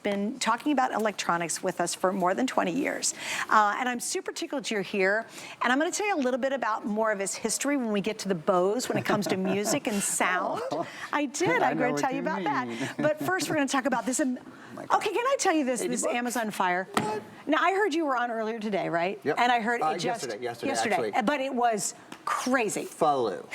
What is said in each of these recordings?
been talking about electronics with us for more than 20 years. And I'm super tickled you're here. And I'm going to tell you a little bit about more of his history when we get to the Bose when it comes to music and sound. I did. I'm going to tell you about that. But first, we're going to talk about this. Okay, can I tell you this Amazon Fire? What? Now, I heard you were on earlier today, right? Yep. And I heard it just... Yesterday, actually. But it was crazy. Follow.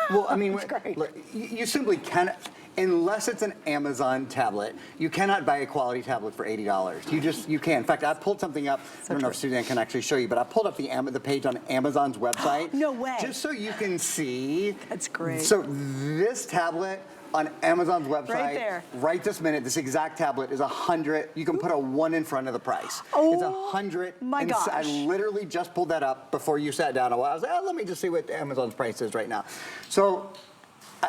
Well, I mean, look, you simply cannot... Unless it's an Amazon tablet, you cannot buy a quality tablet for $80. You can't. In fact, I pulled something up. I don't know if Suzanne can actually show you, but I pulled up the page on Amazon's website. No way. Just so you can see. That's great. So this tablet on Amazon's website, right there, right this minute, this exact tablet is 100. You can put a 1 in front of the price. Oh, it's 100. My gosh. I literally just pulled that up before you sat down a while. I was like, oh, let me just see what Amazon's price is right now. So.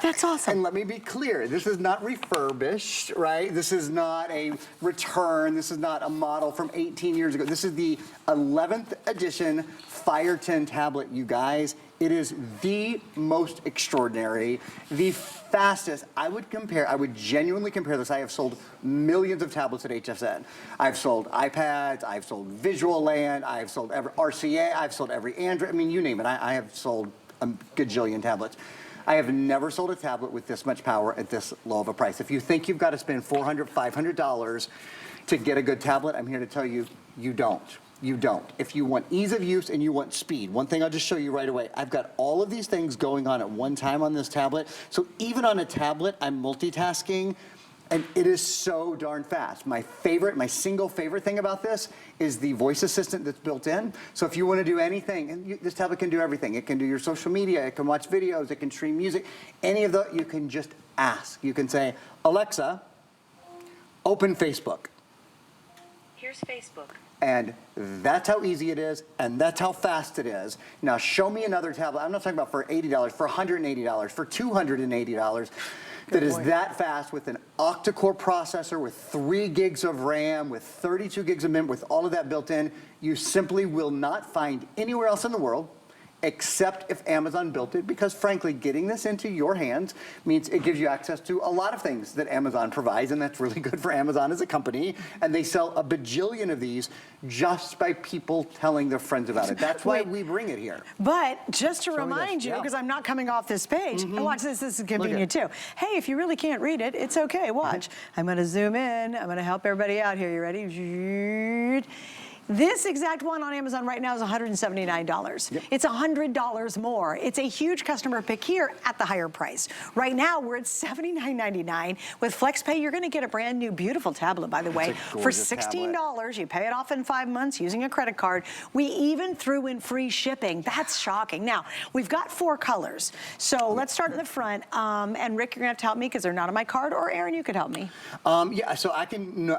That's awesome. And let me be clear, this is not refurbished, right? This is not a return. This is not a model from 18 years ago. This is the 11th edition Fire 10 tablet, you guys. It is the most extraordinary, the fastest. I would genuinely compare this. I have sold millions of tablets at HSN. I've sold iPads, I've sold Visual Land, I've sold every RCA, I've sold every Android. I mean, you name it. I have sold a gajillion tablets. I have never sold a tablet with this much power at this low of a price. If you think you've got to spend $400, $500 to get a good tablet, I'm here to tell you, you don't. You don't. If you want ease of use and you want speed, one thing I'll just show you right away. I've got all of these things going on at one time on this tablet. So even on a tablet, I'm multitasking. And it is so darn fast. My single favorite thing about this is the voice assistant that's built in. So if you want to do anything, and this tablet can do everything. It can do your social media, it can watch videos, it can stream music. Any of that, you can just ask. You can say, Alexa, open Facebook. Here's Facebook. And that's how easy it is, and that's how fast it is. Now show me another tablet. I'm not talking about for $80, for $180, for $280. That is that fast with an OctaCore processor, with 3 gigs of RAM, with 32 gigs of memory, with all of that built in. You simply will not find anywhere else in the world, except if Amazon built it, because frankly, getting this into your hands means it gives you access to a lot of things that Amazon provides, and that's really good for Amazon as a company. And they sell a bajillion of these just by people telling their friends about it. That's why we bring it here. But just to remind you, because I'm not coming off this page, and watch this, this is convenient too. Hey, if you really can't read it, it's okay, watch. I'm gonna zoom in, I'm gonna help everybody out here, you ready? This exact one on Amazon right now is $179. Yep. It's $100 more. It's a huge customer pick here at the higher price. Right now, we're at $79.99. With FlexPay, you're gonna get a brand new, beautiful tablet, by the way. For $16, tablet. You pay it off in 5 months using a credit card. We even threw in free shipping. That's shocking. Now, we've got 4 colors. So let's start in the front. And Rick, you're gonna have to help me because they're not on my card, or Aaron, you could help me. Yeah, so I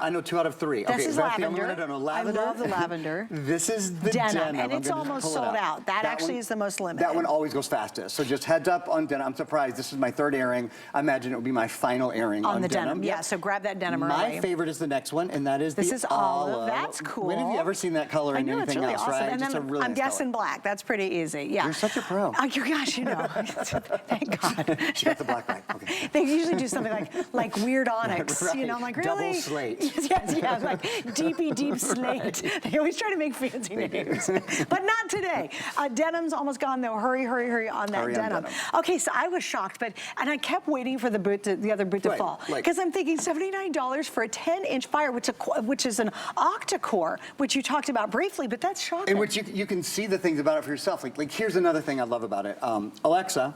know 2 out of 3. This is lavender. I don't know. Lavender. I love the lavender. This is the denim. And it's almost sold out. That actually is the most limited. That one always goes fastest. So just heads up on denim. I'm surprised. This is my 3rd airing. I imagine it will be my final airing on the denim. Yeah, so grab that denim early. My favorite is the next one, and that is the olive. This is olive. That's cool. When have you ever seen that color in anything else, awesome. right? And then really I'm guessing black. That's pretty easy. Yeah. You're such a pro. Oh, gosh, you know. Thank God. She got the black bag. Okay. They usually do something like weird onyx. Right. You know, I'm like, Double really? slate. Yes, like deep slate. They always try to make fancy names. But not today. Denim's almost gone though. Hurry on that denim. Okay, so I was shocked, and I kept waiting for the other boot to fall. Because I'm thinking $79 for a 10-inch Fire, which is an octa-core, which you talked about briefly, but that's shocking. In which you can see the things about it for yourself. Like here's another thing I love about it. Alexa,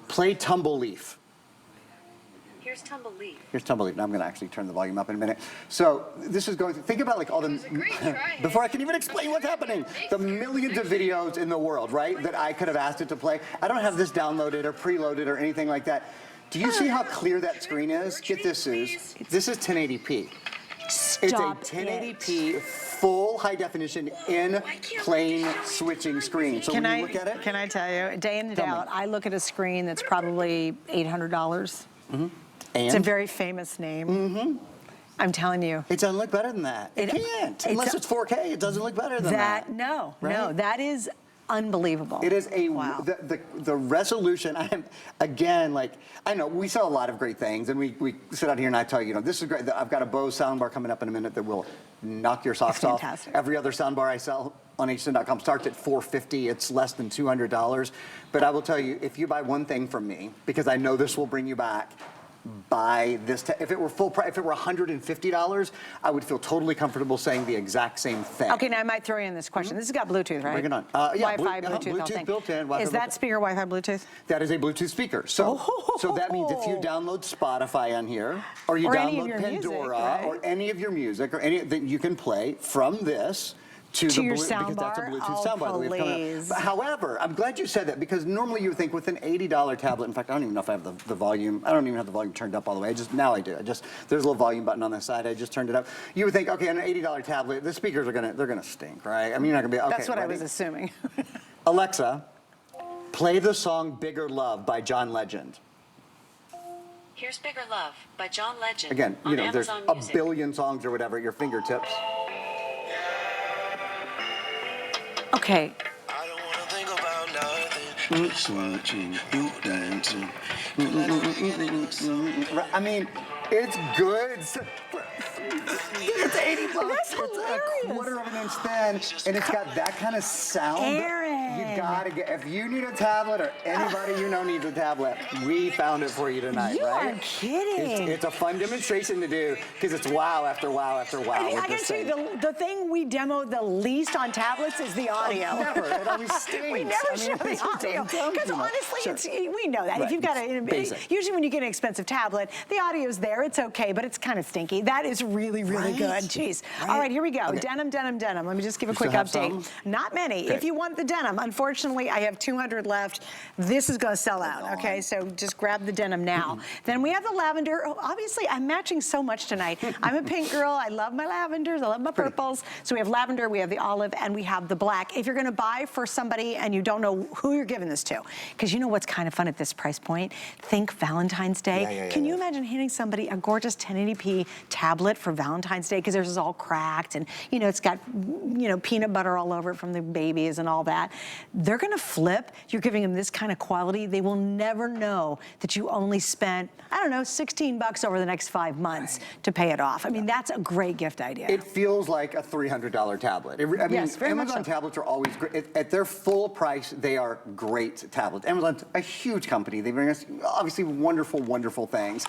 play Tumbleleaf. Here's Tumbleleaf. Here's Tumbleleaf. Now I'm going to actually turn the volume up in a minute. So this is going to, think about like all the, before I can even explain what's happening, the millions of videos in the world, right, that I could have asked it to play. I don't have this downloaded or preloaded or anything like that. Do you see how clear that screen is? Get this, Suze. This is 1080p. It's a 1080p full high definition in plane switching screen. So when you look at it. Can I tell you, day in and day out, I look at a screen that's probably $800. It's a very famous name. I'm telling you. It doesn't look better than that. It can't. Unless it's 4K, it doesn't look better than that. No, right? no, that is unbelievable. It is a, wow. the resolution, again, like, I know we sell a lot of great things, and we sit out here and I tell you, this is great. I've got a Bose soundbar coming up in a minute that will knock your socks off. Every other soundbar I sell on HSN.com starts at $450. It's less than $200. But I will tell you, if you buy one thing from me, because I know this will bring you back, buy this. If it were full price, if it were $150, I would feel totally comfortable saying the exact same thing. Okay, now I might throw you in this question. This has got Bluetooth, right? Bring it on. Yeah, Wi-Fi, Bluetooth, Bluetooth built in. Is that speaker Wi-Fi, Bluetooth? That is a Bluetooth speaker. So that means if you download Spotify on here, or you download Pandora, or any of your music, or any that you can play from this to the your soundbar, because that's a Bluetooth soundbar that we've come out. But however, I'm glad you said that, because normally you would think with an $80 tablet, in fact, I don't even know if I have the volume, I don't even have the volume turned up all the way. Now I do. There's a little volume button on the side. I just turned it up. You would think, okay, on an $80 tablet, the speakers they're gonna stink, right? I mean, you're not gonna be, okay. That's what I was assuming. Alexa, play the song Bigger Love by John Legend. Here's Bigger Love by John Legend. Again, on there's Amazon a Music. billion songs or whatever at your fingertips. Okay. I don't wanna think about nothing. Just watching you dancing. I mean, it's good. It's $80. That's It's hilarious. a quarter of an inch thin, and it's got that kind of sound. Aaron. You gotta get, if you need a tablet, or anybody you know needs a tablet, we found it for you tonight, You right? are kidding. It's a fun demonstration to do, because it's wow after wow after wow. I gotta tell you, the thing we demo the least on tablets is the audio. Never. It always stinks. We never show the audio. Because honestly, we know that. Right. If you've got usually when you get an expensive tablet, the audio's there, it's okay, but it's kind of stinky. That is really, really good. Jeez. Right. All right, here we go. Okay. Denim, denim, denim. Let me just give a You quick still have update. some? Not many. Okay. If you want the denim, unfortunately, I have 200 left. This is gonna sell out, okay? So just grab the denim now. Then we have the lavender. Oh, obviously, I'm matching so much tonight. I'm a pink girl. I love my lavenders. I love my purples. So we have lavender, we have the olive, and we have the black. If you're gonna buy for somebody and you don't know who you're giving this to, because you know what's kind of fun at this price point? Think Valentine's Day. Can you imagine handing somebody a gorgeous 1080p tablet for Valentine's Day? Because theirs is all cracked and, it's got, peanut butter all over it from the babies and all that. They're gonna flip. You're giving them this kind of quality. They will never know that you only spent, I don't know, 16 bucks over the next 5 months to pay it off. I mean, that's a great gift idea. It feels like a $300 tablet. Yes, very much Amazon so. tablets are always great. At their full price, they are great tablets. Amazon's a huge company. They bring us obviously wonderful, wonderful things.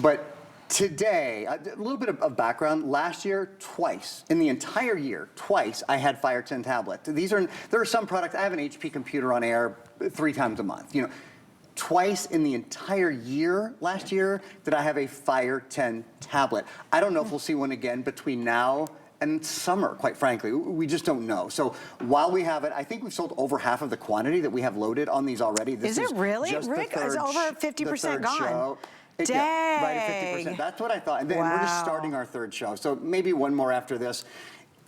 But today, a little bit of background. Last year, twice, in the entire year, twice, I had Fire 10 tablets. There are some products, I have an HP computer on air 3 times a month. Twice in the entire year, last year, did I have a Fire 10 tablet. I don't know if we'll see one again between now and summer, quite frankly. We just don't know. So while we have it, I think we've sold over half of the quantity that we have loaded on these already. Is it really? Just Rick, it's over 50% gone. Show. Dang. Yeah, right at 50%. That's what I thought. And then we're just starting our 3rd show. So maybe one more after this.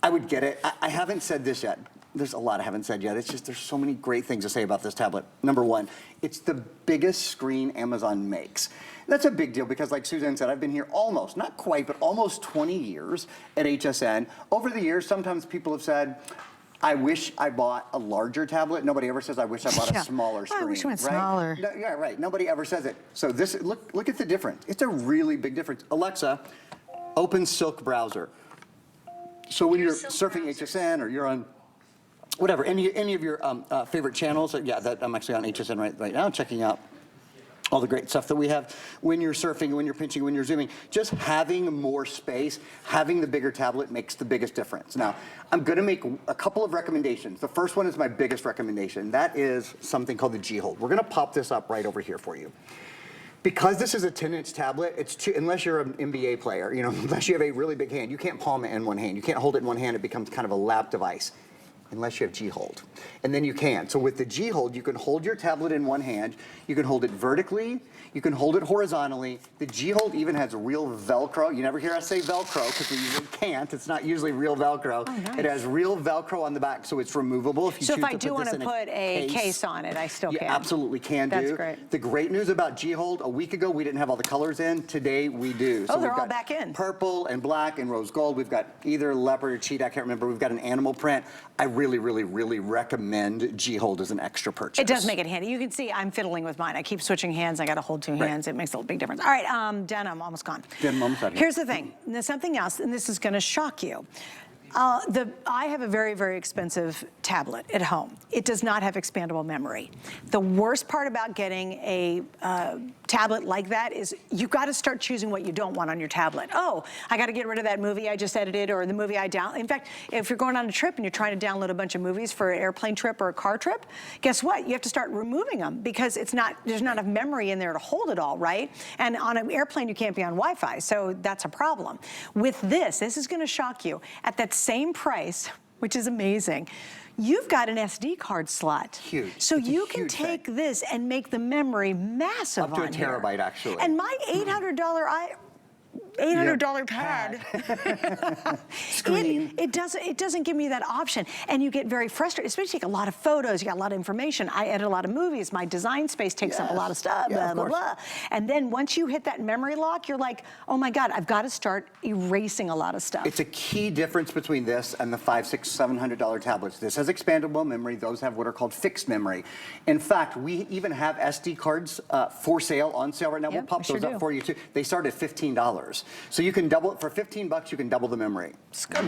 I would get it. I haven't said this yet. There's a lot I haven't said yet. It's just there's so many great things to say about this tablet. Number one, it's the biggest screen Amazon makes. That's a big deal because, like Suzanne said, I've been here almost, not quite, but almost 20 years at HSN. Over the years, sometimes people have said, I wish I bought a larger tablet. Nobody ever says, I wish I bought a smaller screen. I wish it went right? smaller. No, yeah, right. Nobody ever says it. So this, look at the difference. It's a really big difference. Alexa, open Silk browser. So when you're surfing HSN or you're on whatever, any of your favorite channels, that I'm actually on HSN right now, checking out all the great stuff that we have. When you're surfing, when you're pinching, when you're zooming, just having more space, having the bigger tablet makes the biggest difference. Now, I'm gonna make a couple of recommendations. The first one is my biggest recommendation. That is something called the G-Hold. We're gonna pop this up right over here for you. Because this is a 10-inch tablet, unless you're an NBA player, unless you have a really big hand, you can't palm it in one hand. You can't hold it in one hand, it becomes kind of a lap device. Unless you have G-Hold. And then you can. So with the G-Hold, you can hold your tablet in one hand, you can hold it vertically, you can hold it horizontally. The G-Hold even has real Velcro. You never hear us say Velcro because we usually can't. It's not usually real Velcro. Oh, nice. It has real Velcro on the back, so it's removable. If you So choose if I to do put want this to in put a case on it, I still you can. absolutely can do. That's great. The great news about G-Hold, a week ago we didn't have all the colors in. Today we do. So Oh, they're we've all got back in. Purple and black and rose gold. We've got either leopard or cheetah, I can't remember. We've got an animal print. I really, really, really recommend G-Hold as an extra purchase. It does make it handy. You can see I'm fiddling with mine. I keep switching hands. I got to hold two hands. It makes a big difference. All right, denim, almost gone. Denim, almost out here. Here's the thing. There's something else, and this is going to shock you. I have a very, very expensive tablet at home. It does not have expandable memory. The worst part about getting a tablet like that is you've got to start choosing what you don't want on your tablet. Oh, I got to get rid of that movie I just edited or the movie I downloaded. In fact, if you're going on a trip and you're trying to download a bunch of movies for an airplane trip or a car trip, guess what? You have to start removing them because there's not enough memory in there to hold it all, right? And on an airplane, you can't be on Wi-Fi, so that's a problem. With this is going to shock you. At that same price, which is amazing, you've got an SD card slot. Huge. So it's you can take this and make the memory massive up to on a terabyte, here. Actually. And my $800 pad. Screen. It doesn't give me that option, and you get very frustrated. Especially you take a lot of photos, you got a lot of information. I edit a lot of movies. My design space takes up a lot of stuff. Blah blah blah. And then once you hit that memory lock, you're like, oh my God, I've got to start erasing a lot of stuff. It's a key difference between this and the $500, $600, $700 tablets. This has expandable memory. Those have what are called fixed memory. In fact, we even have SD cards for sale, on sale right now. We'll pop those up for you too. They start at $15. So you can double it for $15. You can double the memory.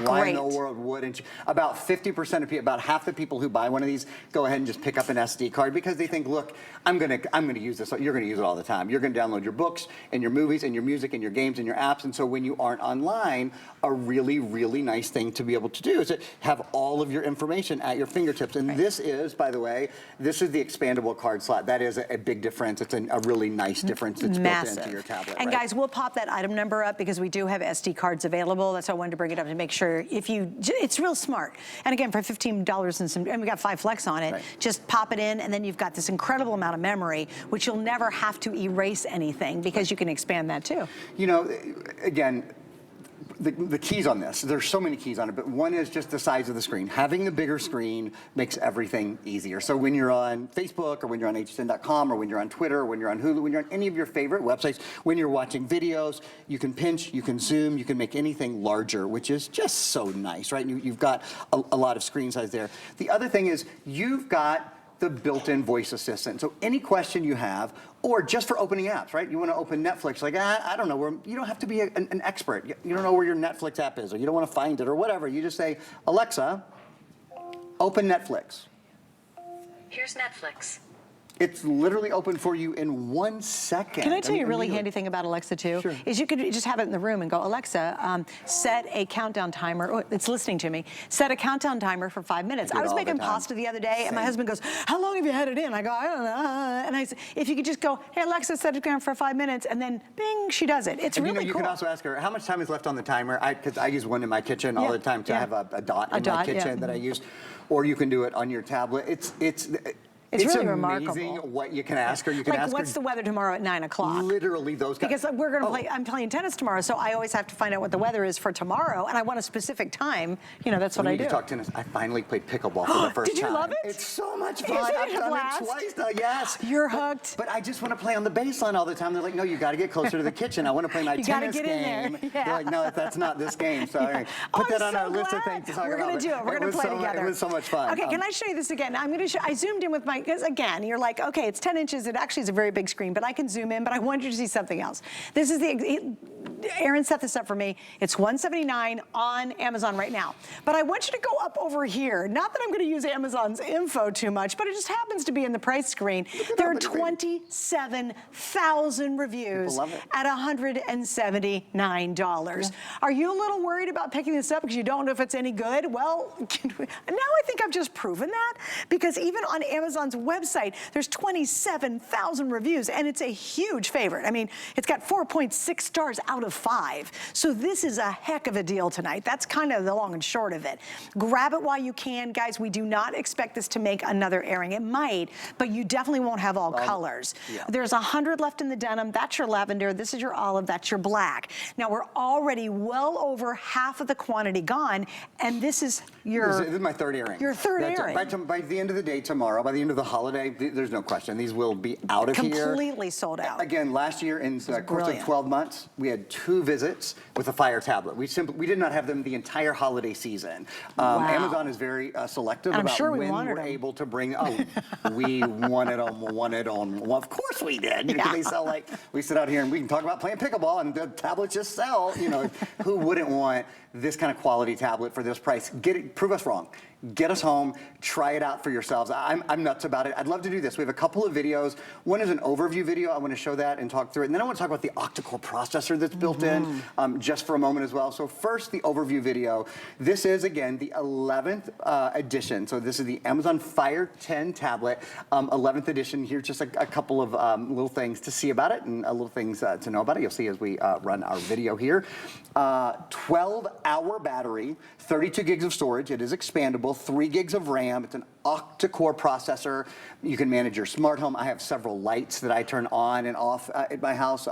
Why in the world wouldn't you? About 50% of people, about half the people who buy one of these, go ahead and just pick up an SD card because they think, look, I'm gonna use this. You're gonna use it all the time. You're gonna download your books and your movies and your music and your games and your apps. And so when you aren't online, a really, really nice thing to be able to do is to have all of your information at your fingertips. And this is, by the way, this is the expandable card slot. That is a big difference. It's a really nice difference that's built into your tablet. And guys, we'll pop that item number up because we do have SD cards available. That's why I wanted to bring it up to make sure it's real smart. And again, for $15 and some, and we got 5 flex on it, just pop it in and then you've got this incredible amount of memory, which you'll never have to erase anything because you can expand that too. You know, again, the keys on this, there's so many keys on it, but one is just the size of the screen. Having the bigger screen makes everything easier. So when you're on Facebook or when you're on hsn.com or when you're on Twitter or when you're on Hulu, when you're on any of your favorite websites, when you're watching videos, you can pinch, you can zoom, you can make anything larger, which is just so nice, right? You've got a lot of screen size there. The other thing is you've got the built-in voice assistant. So any question you have, or just for opening apps, right? You want to open Netflix, like, I don't know, you don't have to be an expert. You don't know where your Netflix app is, or you don't want to find it, or whatever. You just say, Alexa, open Netflix. Here's Netflix. It's literally open for you in 1 second. Can I tell you a really handy thing about Alexa too? Sure. Is you could just have it in the room and go, Alexa, set a countdown timer. Oh, it's listening to me. Set a countdown timer for 5 minutes. I was making pasta the other day and my husband goes, how long have you had it in? I go, I don't know. And I said, if you could just go, hey Alexa, set it down for 5 minutes, and then bing, she does it. It's really cool. You can also ask her, how much time is left on the timer? Because I use one in my kitchen all the time to have a dot in my kitchen that I use. Or you can do it on your tablet. It's really amazing remarkable what you can ask her. You can like, ask her. what's the weather tomorrow at 9 o'clock? Literally those guys. Because we're going to play, I'm playing tennis tomorrow, so I always have to find out what the weather is for tomorrow, and I want a specific time. You know, that's what I do. We need to talk tennis. I finally played pickleball for the first time. Did you love it? It's so much fun. I've done it twice now, yes. You're hooked. But I just want to play on the baseline all the time. They're like, no, you got to get closer to the kitchen. I want to play my tennis game. They're like, no, that's not this game. Sorry. Put that on our list of things to talk about. We're going to do it. We're going to play together. It was so much fun. Okay, can I show you this again? I'm going to show, I zoomed in with my, because again, you're like, okay, it's 10 inches. It actually is a very big screen, but I can zoom in, but I wanted you to see something else. This is Aaron set this up for me. It's $179 on Amazon right now. But I want you to go up over here. Not that I'm going to use Amazon's info too much, but it just happens to be in the price screen. There are 27,000 reviews at $179. Yeah. Are you a little worried about picking this up because you don't know if it's any good? Well, now I think I've just proven that, because even on Amazon's website, there's 27,000 reviews, and it's a huge favorite. I mean, it's got 4.6 stars out of 5. So this is a heck of a deal tonight. That's kind of the long and short of it. Grab it while you can. Guys, we do not expect this to make another airing. It might, but you definitely won't have all colors. Yeah. There's 100 left in the denim. That's your lavender. This is your olive. That's your black. Now, we're already well over half of the quantity gone, and this is your... This is my third airing. Your third airing. By the end of the day tomorrow, by the end of the holiday, there's no question. These will be out of here. Completely sold out. Again, last year, in the course of 12 months, we had 2 visits with a Fire tablet. We did not have them the entire holiday season. Wow. Amazon is very selective I'm about sure when we're able to bring. Oh, we wanted them. Well, of course we did. Yeah. They sell like, we sit out here and we can talk about playing pickleball and the tablets just sell. You know, who wouldn't want this kind of quality tablet for this price? Prove us wrong. Get us home, try it out for yourselves. I'm nuts about it. I'd love to do this. We have a couple of videos. One is an overview video. I want to show that and talk through it. And then I want to talk about the OctaCore processor that's built in just for a moment as well. So first, the overview video. This is, again, the 11th edition. So this is the Amazon Fire 10 tablet, 11th edition. Here's just a couple of little things to see about it and little things to know about it. You'll see as we run our video here. 12-hour battery, 32 gigs of storage. It is expandable. 3 gigs of RAM. It's an OctaCore processor. You can manage your smart home. I have several lights that I turn on and off at my house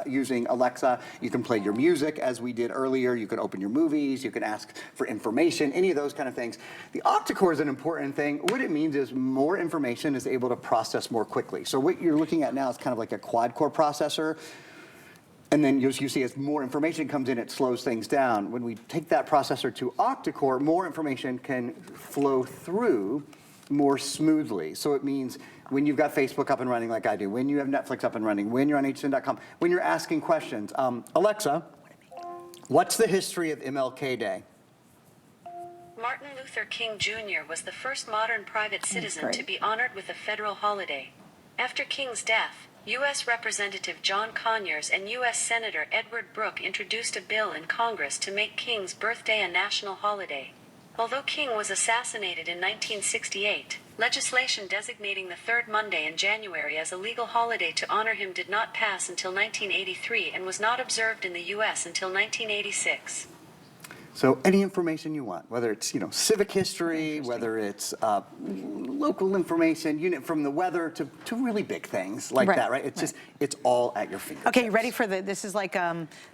using Alexa. You can play your music as we did earlier. You can open your movies. You can ask for information, any of those kind of things. The OctaCore is an important thing. What it means is more information is able to process more quickly. So what you're looking at now is kind of like a quad-core processor. And then you see as more information comes in, it slows things down. When we take that processor to OctaCore, more information can flow through more smoothly. So it means when you've got Facebook up and running like I do, when you have Netflix up and running, when you're on HSN.com, when you're asking questions. Alexa, what's the history of MLK Day? Martin Luther King Jr. was the first modern private citizen to be honored with a federal holiday. After King's death, U.S. Representative John Conyers and U.S. Senator Edward Brooke introduced a bill in Congress to make King's birthday a national holiday. Although King was assassinated in 1968, legislation designating the third Monday in January as a legal holiday to honor him did not pass until 1983 and was not observed in the U.S. until 1986. So any information you want, whether it's, you know, civic history, whether it's local information, from the weather to really big things like that, right? It's just, it's all at your fingertips. Okay, you ready for this is like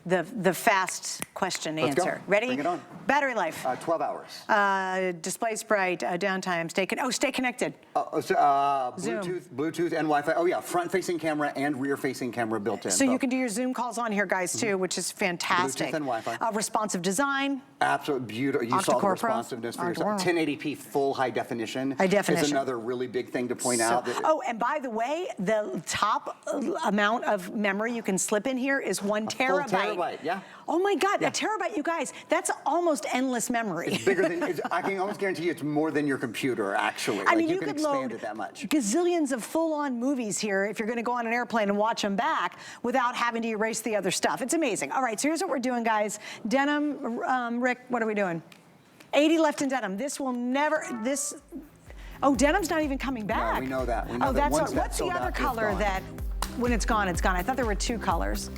the fast question Let's answer. go. Ready? Bring it on. Battery life. 12 hours. Displays bright, downtime, stay connected. Bluetooth, Bluetooth and Wi-Fi. Oh yeah, front-facing camera and rear-facing camera built in. So you can do your Zoom calls on here, guys, too, which is fantastic. Bluetooth and Wi-Fi. Responsive design. Absolutely beautiful. You saw the OctaCore responsiveness Pro. for yourself. 1080p full high definition. High definition. Is another really big thing to point out. Oh, and by the way, the top amount of memory you can slip in here is 1 terabyte. Full terabyte, yeah. Oh my God, a terabyte, you guys, that's almost endless memory. It's bigger than, I can almost guarantee you it's more than your computer, actually. I mean, you you can could expand load it that much. gazillions of full-on movies here if you're gonna go on an airplane and watch them back without having to erase the other stuff. It's amazing. All right, so here's what we're doing, guys. Denim, Rick, what are we doing? 80 left in denim. This will never, oh, denim's not even coming back. Yeah, we know that. We know oh, that that's once what's the sold other out, color it's gone. that, when it's gone, it's gone? I thought there were 2 colors.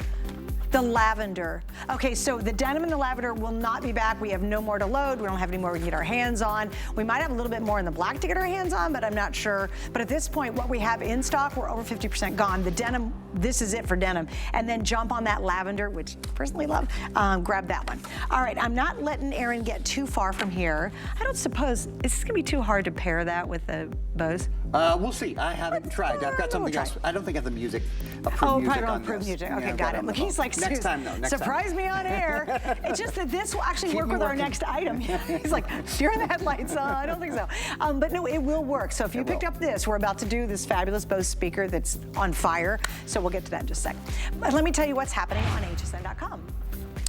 The lavender. Okay, so the denim and the lavender will not be back. We have no more to load. We don't have any more we can get our hands on. We might have a little bit more in the black to get our hands on, but I'm not sure. But at this point, what we have in stock, we're over 50% gone. The denim, this is it for denim. And then jump on that lavender, which I personally love. Grab that one. All right, I'm not letting Aaron get too far from here. I don't suppose, is this gonna be too hard to pair that with the bows? We'll see. I haven't tried. I've got something else. I don't think I have the music, approved music on this. Music. Okay, Yeah, got it. Look, he's like, next time, though. Next surprise me on air. It's just that this will actually work with our next item. He's like, steer the headlights on. I don't think so. But no, it will work. So if you picked up this, we're about to do this fabulous Bose speaker that's on fire. So we'll get to that in just a second. But let me tell you what's happening on hsn.com.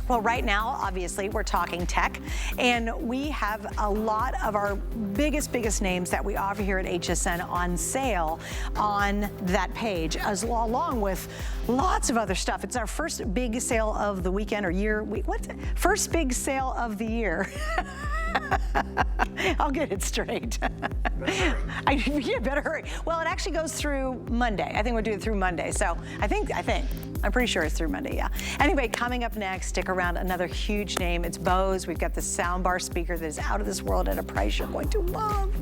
Well, right now, obviously, we're talking tech, and we have a lot of our biggest names that we offer here at HSN on sale on that page, as along with lots of other stuff. It's our first big sale of the weekend or year. First big sale of the year. I'll get it straight. You better hurry. Well, it actually goes through Monday. I think we'll do it through Monday. So I think. I'm pretty sure it's through Monday, yeah. Anyway, coming up next, stick around, another huge name. It's Bose. We've got the soundbar speaker that is out of this world at a price you're going to love.